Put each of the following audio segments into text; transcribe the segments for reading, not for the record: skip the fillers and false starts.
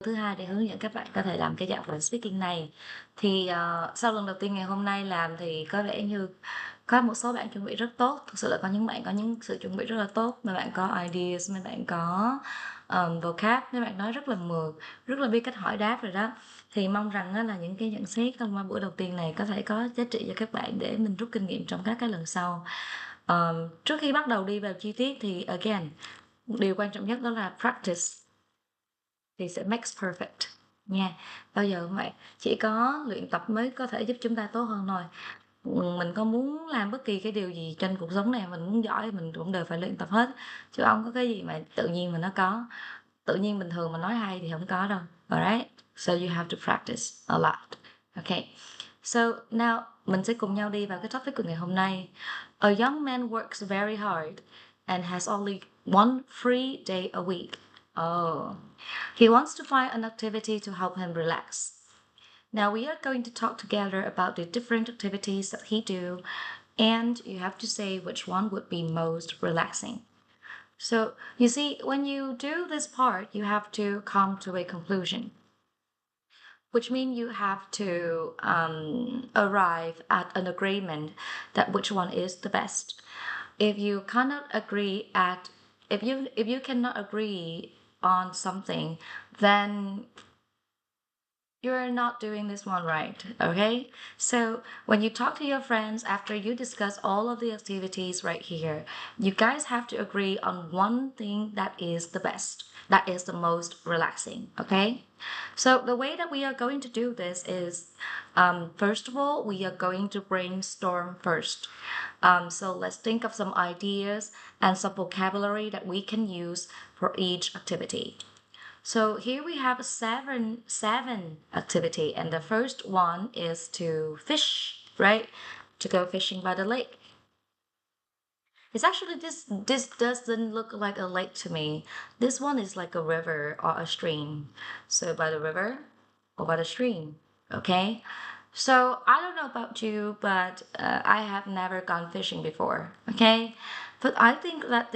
Thứ hai để hướng dẫn các bạn có thể làm cái dạng phần speaking này. Thì, sau lần đầu tiên ngày hôm nay làm thì có vẻ như có một số bạn chuẩn bị rất tốt, thực sự là có những bạn có những sự chuẩn bị rất là tốt, mấy bạn có ideas, mấy bạn có, vocab, mấy bạn nói rất là mượt, rất là biết cách hỏi đáp rồi đó. Thì mong rằng á là những cái nhận xét thông qua buổi đầu tiên này có thể có giá trị cho các bạn để mình rút kinh nghiệm trong các cái lần sau. Trước khi bắt đầu đi vào chi tiết thì again, điều quan trọng nhất đó là practice thì sẽ makes perfect nha. Bao giờ cũng vậy, chỉ có luyện tập mới có thể giúp chúng ta tốt hơn thôi. Mình có muốn làm bất kỳ cái điều gì trên cuộc sống này, mình muốn giỏi mình cũng đều phải luyện tập hết, chứ không có cái gì mà tự nhiên mà nó có. Tự nhiên bình thường mà nói hay thì không có đâu. Alright? So you have to practice a lot. Okay. So now mình sẽ cùng nhau đi vào cái topic của ngày hôm nay. A young man works very hard and has only one free day a week. Oh. He wants to find an activity to help him relax. Now we are going to talk together about the different activities that he do, and you have to say which one would be most relaxing. So you see, when you do this part, you have to come to a conclusion, which means you have to arrive at an agreement that which one is the best. If you cannot agree at if you cannot agree on something, then you're not doing this one right, okay? So when you talk to your friends after you discuss all of the activities right here, you guys have to agree on one thing that is the best, that is the most relaxing, okay? So the way that we are going to do this is, first of all, we are going to brainstorm first. So let's think of some ideas and some vocabulary that we can use for each activity. So here we have seven activity, and the first one is to fish, right? To go fishing by the lake. It's actually this doesn't look like a lake to me. This one is like a river or a stream. So by the river or by the stream, okay? So I don't know about you, but I have never gone fishing before, okay? But I think that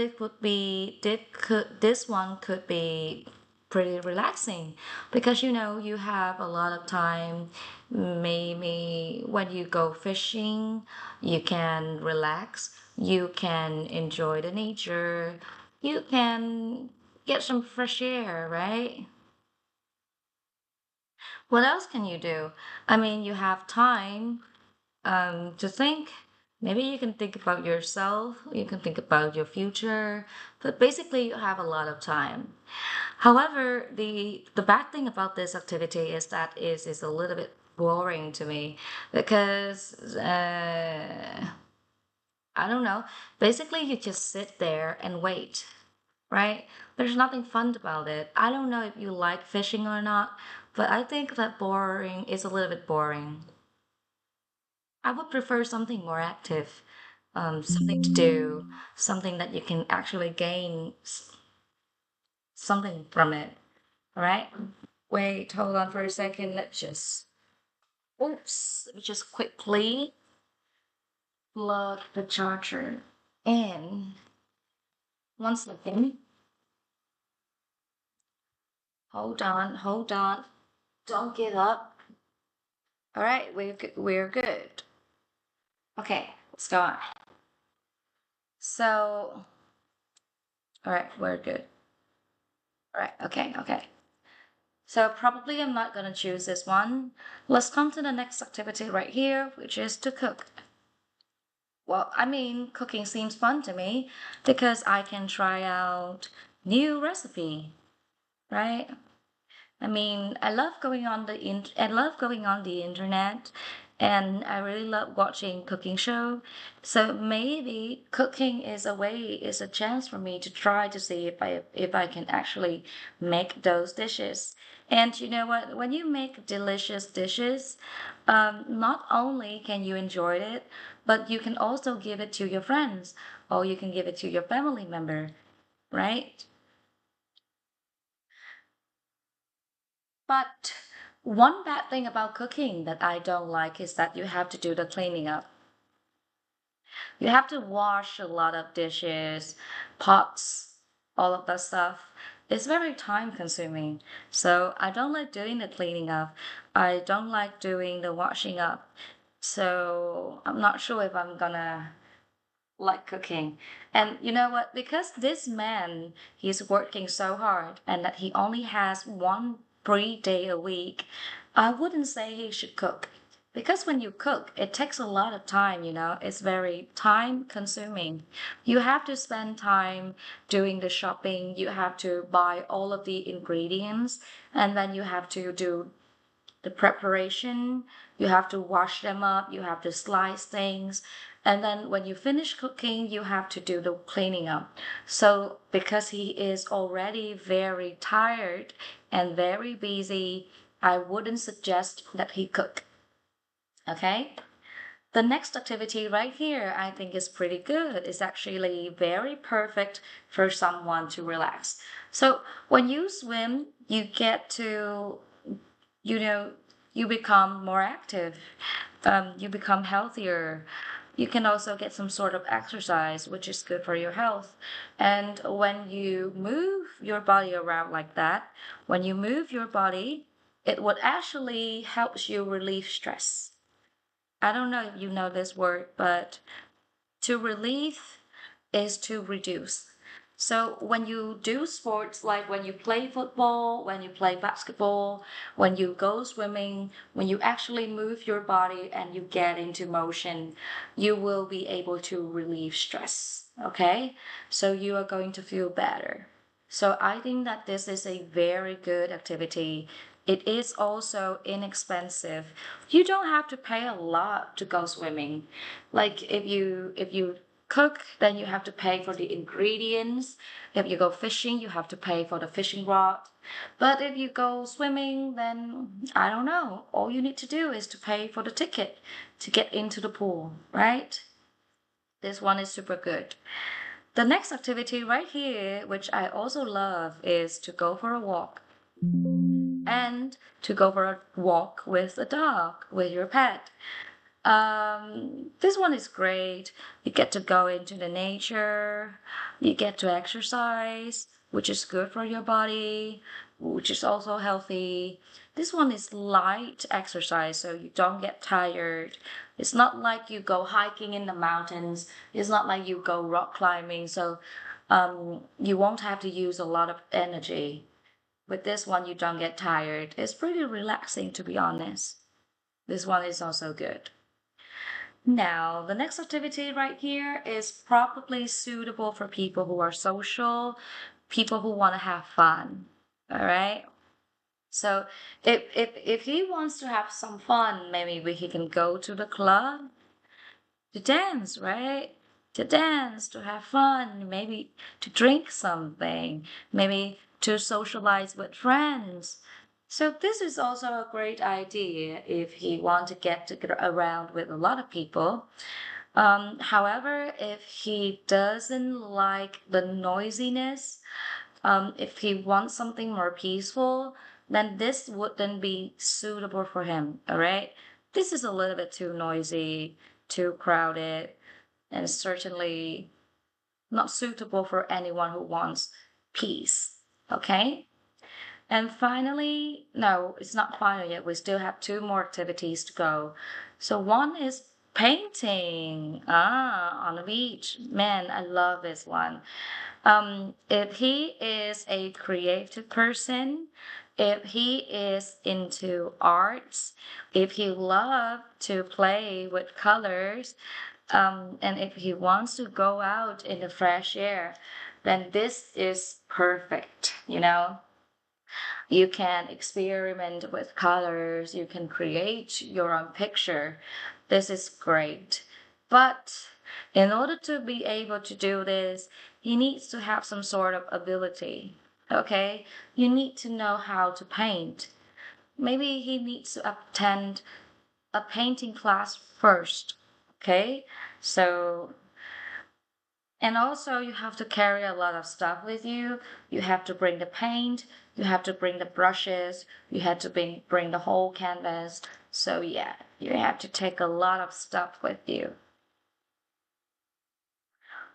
this one could be pretty relaxing because you have a lot of time. Maybe when you go fishing you can relax, you can enjoy the nature, you can get some fresh air, right? What else can you do? I mean, you have time to think. Maybe you can think about yourself, you can think about your future, but basically you have a lot of time. However, the bad thing about this activity is that is a little bit boring to me because I don't know. Basically, you just sit there and wait, right? There's nothing fun about it. I don't know if you like fishing or not, but I think that boring is a little bit boring. I would prefer something more active, something to do, something that you can actually gain something from it. All right? Wait, hold on for a second. Let me just quickly plug the charger in. One second. Hold on. Don't get up. All right, we're good. Okay, let's go on. So, all right, we're good. All right, okay. So probably I'm not gonna choose this one. Let's come to the next activity right here, which is to cook. Well, I mean, cooking seems fun to me because I can try out new recipe, right? I mean, I love going on the internet, and I really love watching cooking show. So maybe cooking is a chance for me to try to see if I can actually make those dishes. And you know what? When you make delicious dishes, not only can you enjoy it, but you can also give it to your friends, or you can give it to your family member, right? But one bad thing about cooking that I don't like is that you have to do the cleaning up. You have to wash a lot of dishes, pots, all of that stuff. it's very time consuming. So I don't like doing the cleaning up. I don't like doing the washing up. So I'm not sure if I'm gonna like cooking. And you know what? Because this man, he's working so hard and that he only has one free day a week, I wouldn't say he should cook. Because when you cook, it takes a lot of time, you know, it's very time consuming. You have to spend time doing the shopping, you have to buy all of the ingredients, and then you have to do the preparation, you have to wash them up, you have to slice things, and then when you finish cooking, you have to do the cleaning up. So, because he is already very tired and very busy, I wouldn't suggest that he cook. Okay? The next activity right here, I think is pretty good. It's actually very perfect for someone to relax. So, when you swim, you get to you know you become more active, you become healthier, you can also get some sort of exercise which is good for your health. And when you move your body around like that, when you move your body, it would actually helps you relieve stress. I don't know if you know this word, but to relieve is to reduce. So when you do sports, like when you play football, when you play basketball, when you go swimming, when you actually move your body and you get into motion, you will be able to relieve stress. Okay? So you are going to feel better. So I think that this is a very good activity. It is also inexpensive. You don't have to pay a lot to go swimming. Like if you cook, then you have to pay for the ingredients. If you go fishing, you have to pay for the fishing rod. But if you go swimming, then I don't know. All you need to do is to pay for the ticket to get into the pool, right? This one is super good. The next activity right here, which I also love, is to go for a walk and to go for a walk with a dog, with your pet. This one is great. You get to go into the nature, you get to exercise, which is good for your body, which is also healthy. This one is light exercise, so you don't get tired. It's not like you go hiking in the mountains, it's not like you go rock climbing, so you won't have to use a lot of energy. With this one, you don't get tired. It's pretty relaxing, to be honest. This one is also good. Now, the next activity right here is probably suitable for people who are social, people who want to have fun. All right. So if he wants to have some fun, maybe he can go to the club to dance, right? To dance, to have fun, maybe to drink something, maybe to socialize with friends. So this is also a great idea if he want to get around with a lot of people. However, if he doesn't like the noisiness, if he wants something more peaceful, then this wouldn't be suitable for him. All right. This is a little bit too noisy, too crowded, and certainly not suitable for anyone who wants peace. Okay. And finally, no, it's not final yet. We still have two more activities to go. So one is painting. On the beach. Man, I love this one. If he is a creative person, if he is into arts, if he loves to play with colors, and if he wants to go out in the fresh air, then this is perfect, you know? You can experiment with colors, you can create your own picture. This is great. But in order to be able to do this, he needs to have some sort of ability. Okay? You need to know how to paint. Maybe he needs to attend a painting class first. Okay? So and also, you have to carry a lot of stuff with you. You have to bring the paint, you have to bring the brushes, you have to bring the whole canvas. So, yeah, you have to take a lot of stuff with you.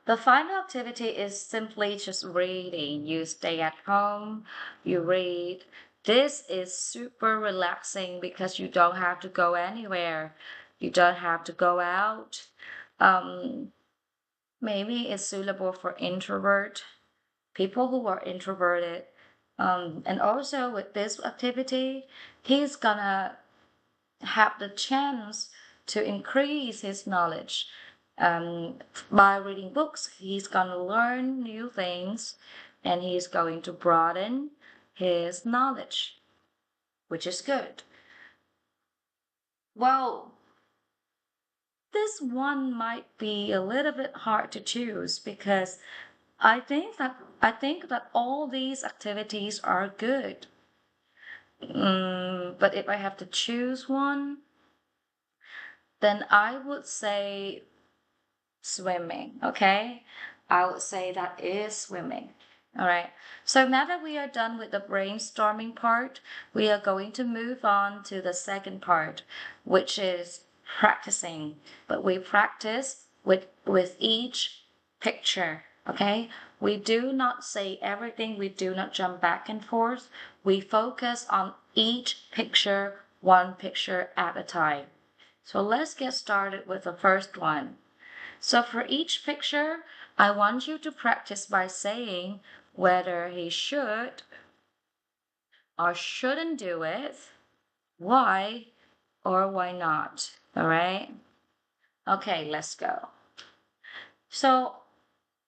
The final activity is simply just reading. You stay at home, you read. This is super relaxing because you don't have to go anywhere. You don't have to go out. Um, Maybe it's suitable for introvert people who are introverted. And also with this activity, he's gonna have the chance to increase his knowledge. By reading books, he's going to learn new things and he's going to broaden his knowledge, which is good. Well, this one might be a little bit hard to choose because I think that all these activities are good. But if I have to choose one, then I would say swimming. Okay, I would say that is swimming. All right, so now that we are done with the brainstorming part, we are going to move on to the second part, which is practicing. But we practice with each picture. Okay, we do not say everything, we do not jump back and forth, we focus on each picture, one picture at a time. So let's get started with the first one. So for each picture, I want you to practice by saying whether he should or shouldn't do it, why or why not. All right? Okay, let's go. So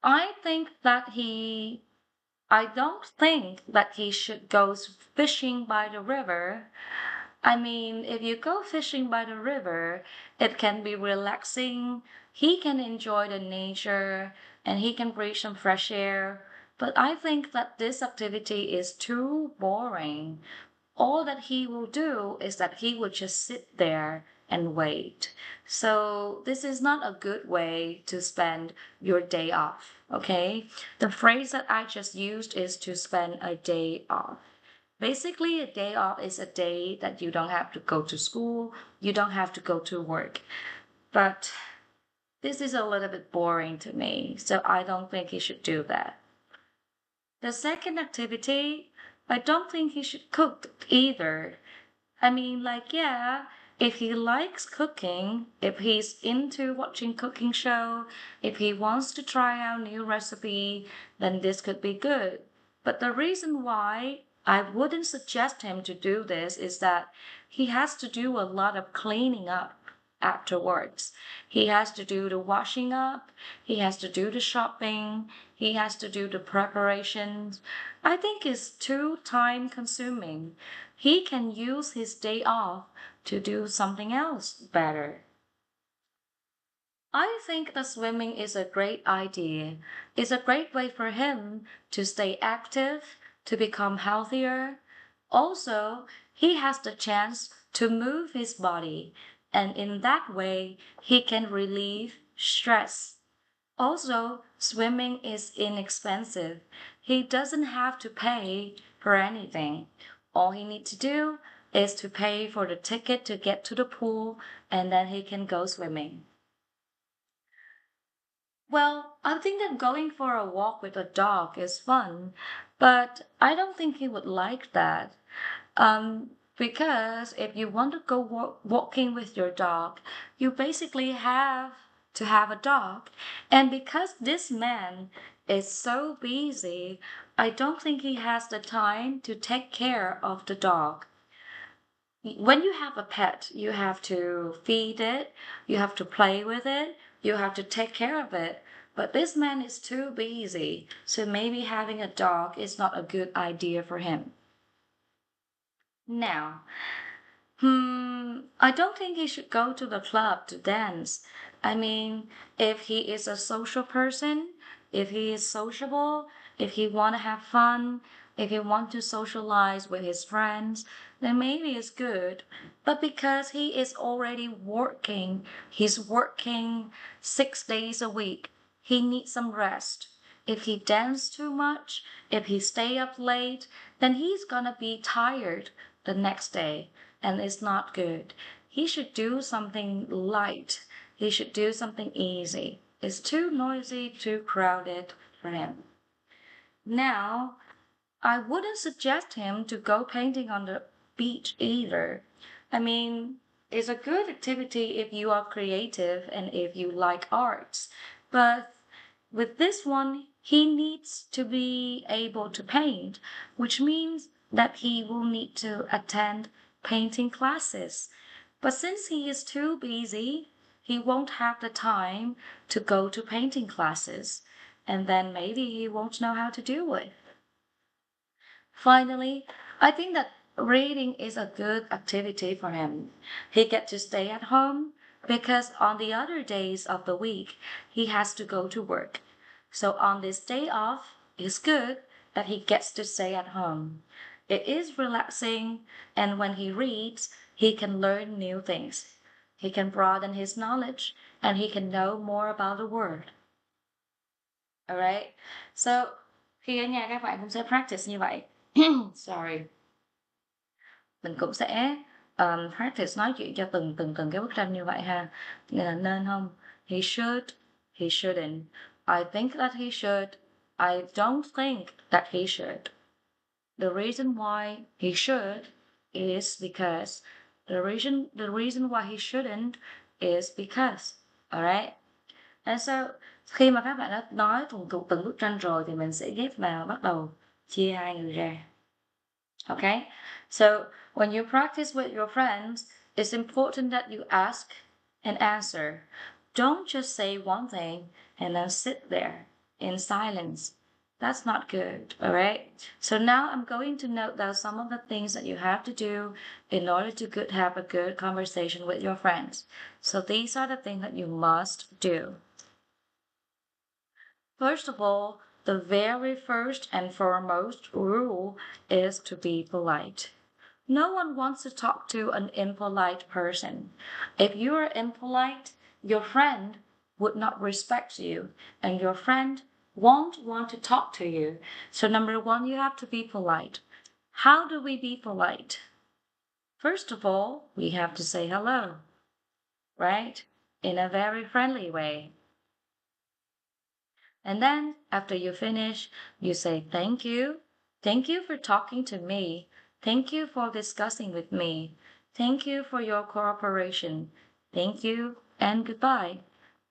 I think that I don't think that he should go fishing by the river. I mean, if you go fishing by the river, it can be relaxing. He can enjoy the nature and he can breathe some fresh air. But I think that this activity is too boring. All that he will do is that he will just sit there and wait. So this is not a good way to spend your day off, okay? The phrase that I just used is to spend a day off. Basically, a day off is a day that you don't have to go to school, you don't have to go to work. But this is a little bit boring to me, so I don't think he should do that. The second activity, I don't think he should cook either. I mean, like, yeah, if he likes cooking, if he's into watching cooking show, if he wants to try out new recipe, then this could be good. But the reason why I wouldn't suggest him to do this is that he has to do a lot of cleaning up afterwards. He has to do the washing up, he has to do the shopping, he has to do the preparations. I think it's too time consuming. He can use his day off to do something else better. I think that swimming is a great idea. It's a great way for him to stay active, to become healthier. Also, he has the chance to move his body, and in that way, he can relieve stress. Also, swimming is inexpensive. He doesn't have to pay for anything. All he needs to do is to pay for the ticket to get to the pool, and then he can go swimming. Well, I think that going for a walk with a dog is fun, but I don't think he would like that. Because if you want to go walking with your dog, you basically have to have a dog. And because this man is so busy, I don't think he has the time to take care of the dog. When you have a pet, you have to feed it, you have to play with it, you have to take care of it. But this man is too busy, so maybe having a dog is not a good idea for him. Now, I don't think he should go to the club to dance. I mean, if he is a social person, if he is sociable, if he want to have fun, if he want to socialize with his friends, then maybe it's good. But because he is already working, he's working 6 days a week, he needs some rest. If he dance too much, if he stay up late, then he's gonna be tired the next day and it's not good. He should do something light. He should do something easy. is too noisy, too crowded for him. Now, I wouldn't suggest him to go painting on the beach either. I mean, it's a good activity if you are creative and if you like arts. But with this one, he needs to be able to paint, which means that he will need to attend painting classes. But since he is too busy, he won't have the time to go to painting classes, and then maybe he won't know how to do it. Finally, I think that reading is a good activity for him. He gets to stay at home because on the other days of the week, he has to go to work. So on this day off, it's good that he gets to stay at home. It is relaxing, and when he reads, he can learn new things. He can broaden his knowledge, and he can know more about the world. Alright? So, khi ở nhà các bạn cũng sẽ practice như vậy. Sorry. Mình cũng sẽ practice nói chuyện cho từng cái bức tranh như vậy ha. Nên là nên không? He should, he shouldn't. I think that he should. I don't think that he should. The reason why he should is because the reason why he shouldn't is because. Alright? And so, khi mà các bạn đã nói từng bức tranh rồi thì mình sẽ ghép vào, bắt đầu chia hai người ra. Okay? So, when you practice with your friends, it's important that you ask and answer. Don't just say one thing and then sit there in silence. That's not good, all right? So now I'm going to note down some of the things that you have to do in order to have a good conversation with your friends. So these are the things that you must do. First of all, the very first and foremost rule is to be polite. No one wants to talk to an impolite person. If you are impolite, your friend would not respect you, and your friend won't want to talk to you. So, number one, you have to be polite. How do we be polite? First of all, we have to say hello, right? In a very friendly way. And then, after you finish, you say thank you. Thank you for talking to me. Thank you for discussing with me. Thank you for your cooperation. Thank you and goodbye.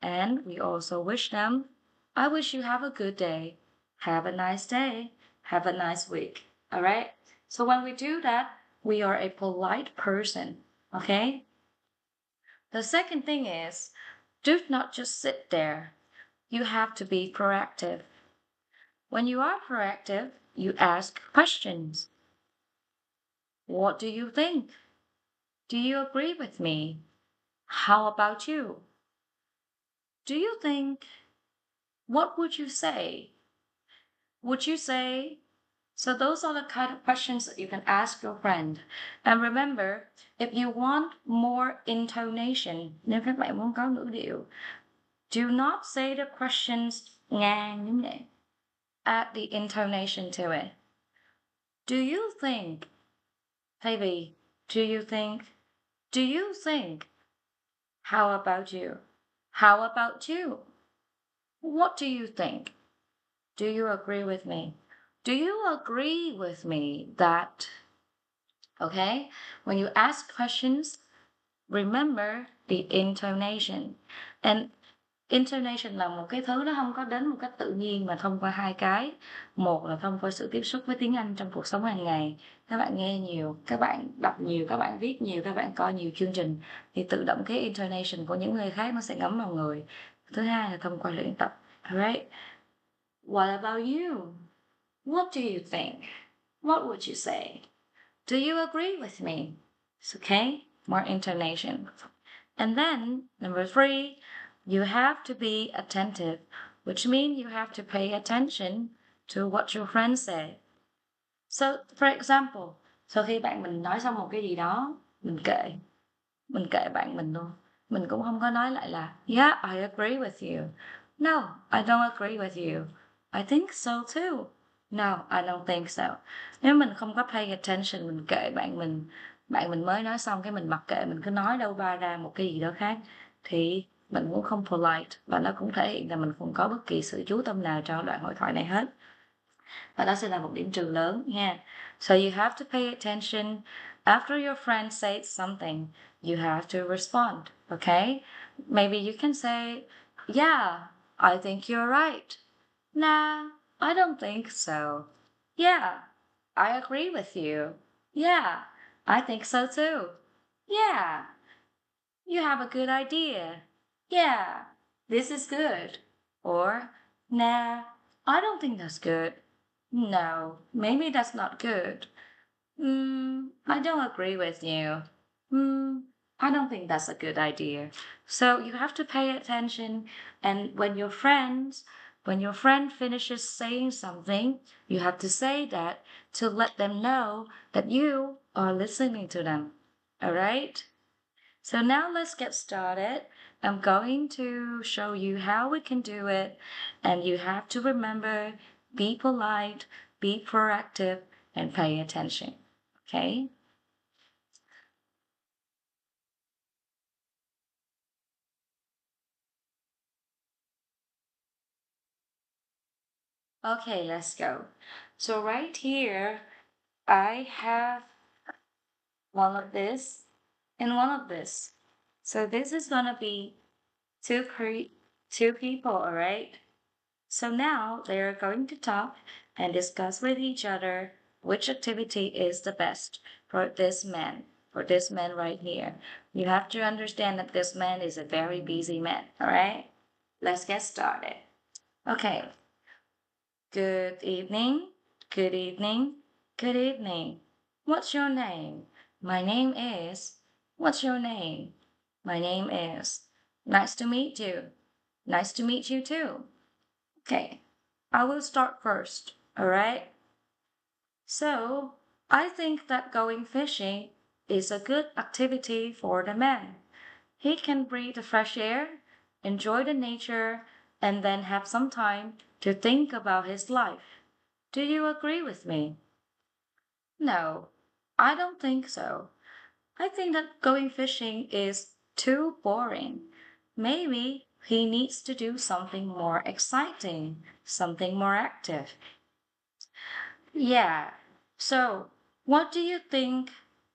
And we also wish them, I wish you have a good day. Have a nice day. Have a nice week. All right? So when we do that, we are a polite person. Okay? The second thing is, do not just sit there. You have to be proactive. When you are proactive, you ask questions. What do you think? Do you agree with me? How about you? Do you think? What would you say? Would you say? So those are the kind of questions that you can ask your friend. And remember, if you want more intonation, nếu các bạn muốn có ngữ điệu, do not say the questions ngang như vậy. Add the intonation to it. Do you think? Thay vì, do you think? Do you think? How about you? How about you? What do you think? Do you agree with me? Do you agree with me that? Okay? When you ask questions, remember the intonation. And intonation là một cái thứ nó không có đến một cách tự nhiên mà thông qua hai cái. Một là thông qua sự tiếp xúc với tiếng Anh trong cuộc sống hàng ngày. Các bạn nghe nhiều, các bạn đọc nhiều, các bạn viết nhiều, các bạn coi nhiều chương trình thì tự động cái intonation của những người khác nó sẽ ngấm vào người. Thứ hai là thông qua luyện tập. Alright? What about you? What do you think? What would you say? Do you agree with me? It's okay. More intonation. And then, number 3, you have to be attentive, which means you have to pay attention to what your friends say. So, for example, sau khi bạn mình nói xong một cái gì đó, mình kệ bạn mình luôn. Mình cũng không có nói lại là yeah, I agree with you. No, I don't agree with you. I think so too. No, I don't think so. Nếu mình không có pay attention, mình kệ bạn mình mới nói xong cái mình mặc kệ, mình cứ nói đâu ba ra một cái gì đó khác thì mình cũng không polite và nó cũng thể hiện là mình không có bất kỳ sự chú tâm nào trong đoạn hội thoại này hết. Và đó sẽ là một điểm trừ lớn nha. So you have to pay attention. After your friend says something, you have to respond, okay? Maybe you can say, yeah, I think you're right. Nah, I don't think so. Yeah, I agree with you. Yeah, I think so too. Yeah, you have a good idea. Yeah, this is good. Or, nah, I don't think that's good. No, maybe that's not good. I don't agree with you. Hmm, I don't think that's a good idea. So you have to pay attention, and when your friend finishes saying something, you have to say that to let them know that you are listening to them. All right? So now let's get started. I'm going to show you how we can do it, and you have to remember, be polite, be proactive, and pay attention. Okay? Okay, let's go. So right here, I have one of this and one of this. So this is gonna be two people, all right? So now they are going to talk and discuss with each other which activity is the best for this man right here. You have to understand that this man is a very busy man, all right? Let's get started. Okay. Good evening. Good evening. Good evening. What's your name? My name is. What's your name? My name is. Nice to meet you. Nice to meet you too. Okay, I will start first, alright? So, I think that going fishing is a good activity for the man. He can breathe the fresh air, enjoy the nature, and then have some time to think about his life. Do you agree with me? No, I don't think so. I think that going fishing is too boring. Maybe he needs to do something more exciting, something more active. Yeah. So, what do you think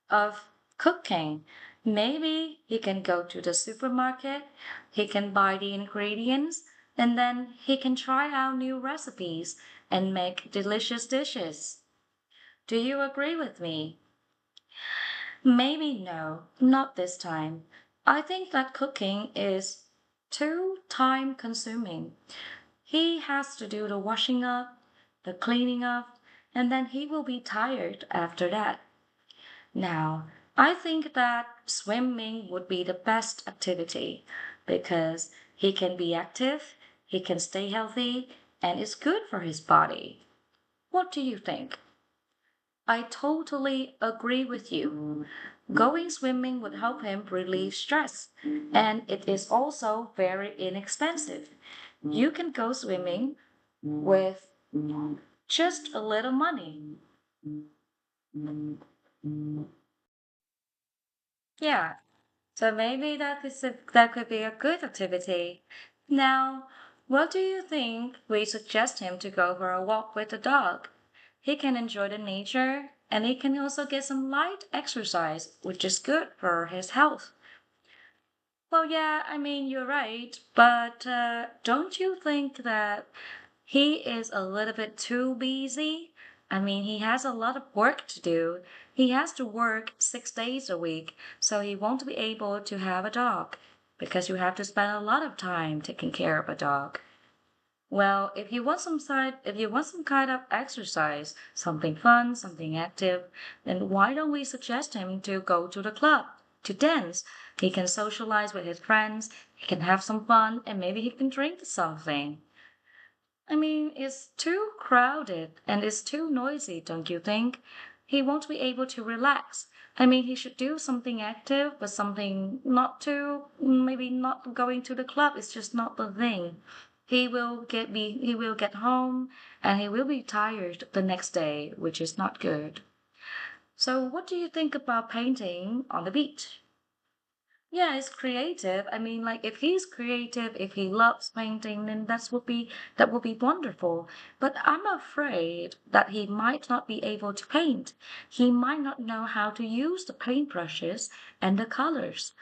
of cooking? Maybe he can go to the supermarket, he can buy the ingredients, and then he can try out new recipes and make delicious dishes. Do you agree with me? Maybe no, not this time. I think that cooking is too time consuming. He has to do the washing up, the cleaning up, and then he will be tired after that. Now, I think that swimming would be the best activity because he can be active, he can stay healthy, and it's good for his body. What do you think? I totally agree with you. Going swimming would help him relieve stress, and it is also very inexpensive. You can go swimming with just a little money. Yeah, so maybe that could be a good activity. Now, what do you think we suggest him to go for a walk with the dog? He can enjoy the nature and he can also get some light exercise, which is good for his health. Well, yeah, I mean, you're right, but don't you think that he is a little bit too busy? I mean, he has a lot of work to do. He has to work 6 days a week, so he won't be able to have a dog because you have to spend a lot of time taking care of a dog. Well, if you want some kind of exercise, something fun, something active, then why don't we suggest him to go to the club, to dance? He can socialize with his friends, he can have some fun, and maybe he can drink something. I mean, it's too crowded and it's too noisy, don't you think? He won't be able to relax. I mean, he should do something active, but something not too, maybe not going to the club is just not the thing. He will get home and he will be tired the next day, which is not good. So what do you think about painting on the beach? Yeah, it's creative. I mean, like if he's creative, if he loves painting, then that would be wonderful. But I'm afraid that he might not be able to paint. He might not know how to use the paintbrushes and the colors.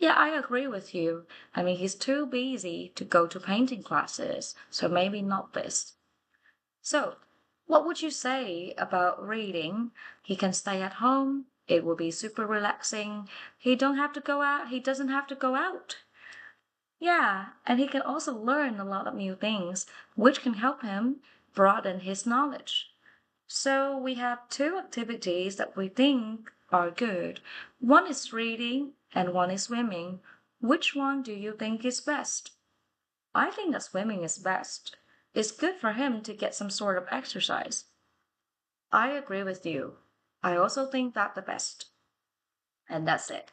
Yeah, I agree with you. I mean, he's too busy to go to painting classes, so maybe not this. So, what would you say about reading? He can stay at home. It will be super relaxing. He don't have to go out. He doesn't have to go out. Yeah, and he can also learn a lot of new things, which can help him broaden his knowledge. So we have two activities that we think are good. One is reading and one is swimming. Which one do you think is best? I think that swimming is best. It's good for him to get some sort of exercise. I agree with you. I also think that the best. And that's it.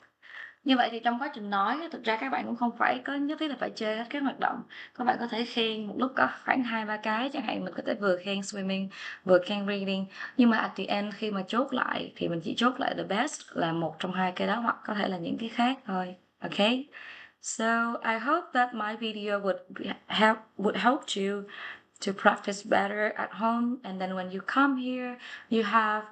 Như vậy thì trong quá trình nói á, thực ra các bạn cũng không phải có nhất thiết là phải chơi hết các hoạt động. Các bạn có thể khen một lúc có khoảng 2-3 cái, chẳng hạn mình có thể vừa khen swimming, vừa khen reading. Nhưng mà at the end khi mà chốt lại thì mình chỉ chốt lại the best là một trong hai cái đó hoặc có thể là những cái khác thôi. Okay? So I hope that my video would help you to practice better at home, and then when you come here you have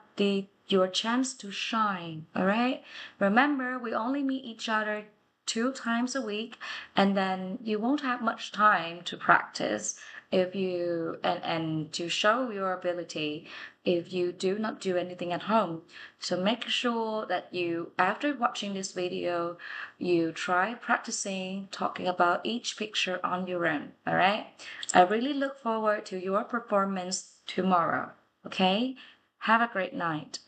your chance to shine. All right, remember we only meet each other 2 times a week, and then you won't have much time to practice if you and to show your ability if you do not do anything at home. So make sure that you, after watching this video, you try practicing talking about each picture on your own. All right, I really look forward to your performance tomorrow. Okay, have a great night.